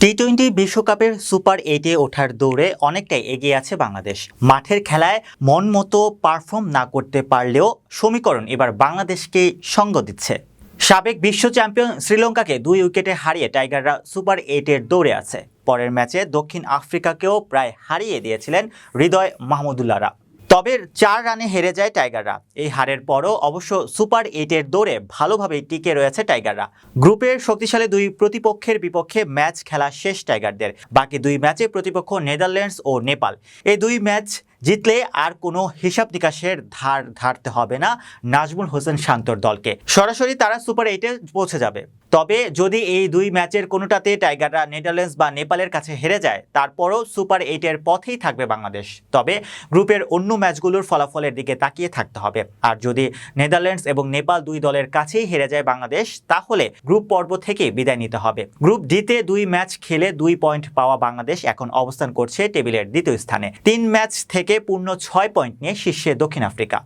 টি-20 বিশ্বকাপের সুপার 8-এ ওঠার দৌড়ে অনেকটাই এগিয়ে আছে বাংলাদেশ। মাঠের খেলায় মন মতো পারফর্ম না করতে পারলেও সমীকরণ এবার বাংলাদেশকেই সঙ্গ দিচ্ছে। সাবেক বিশ্ব চ্যাম্পিয়ন শ্রীলঙ্কাকে 2 উইকেটে হারিয়ে টাইগাররা সুপার 8-এর দৌড়ে আছে। পরের ম্যাচে দক্ষিণ আফ্রিকাকেও প্রায় হারিয়ে দিয়েছিলেন হৃদয় মাহমুদুল্লাহরা। তবে 4 রানে হেরে যায় টাইগাররা। এই হারের পরও অবশ্য সুপার 8-এর দৌড়ে ভালোভাবেই টিকে রয়েছে টাইগাররা। গ্রুপের শক্তিশালী দুই প্রতিপক্ষের বিপক্ষে ম্যাচ খেলা শেষ টাইগারদের। বাকি 2 ম্যাচে প্রতিপক্ষ নেদারল্যান্ডস ও নেপাল। এই 2 ম্যাচ জিতলে আর কোনো হিসাব নিকাশের ধার ধারতে হবে না নাজমুল হোসেন শান্তর দলকে। সরাসরি তারা সুপার 8-এ পৌঁছে যাবে। তবে যদি এই 2 ম্যাচের কোনোটাতে টাইগাররা নেদারল্যান্ডস বা নেপালের কাছে হেরে যায়, তারপরও সুপার 8-এর পথেই থাকবে বাংলাদেশ। তবে গ্রুপের অন্য ম্যাচগুলোর ফলাফলের দিকে তাকিয়ে থাকতে হবে। আর যদি নেদারল্যান্ডস এবং নেপাল 2 দলের কাছেই হেরে যায় বাংলাদেশ, তাহলে গ্রুপ পর্ব থেকে বিদায় নিতে হবে। গ্রুপ ডিতে 2 ম্যাচ খেলে 2 পয়েন্ট পাওয়া বাংলাদেশ এখন অবস্থান করছে টেবিলের দ্বিতীয় স্থানে। 3 ম্যাচ থেকে পূর্ণ 6 পয়েন্ট নিয়ে শীর্ষে দক্ষিণ আফ্রিকা।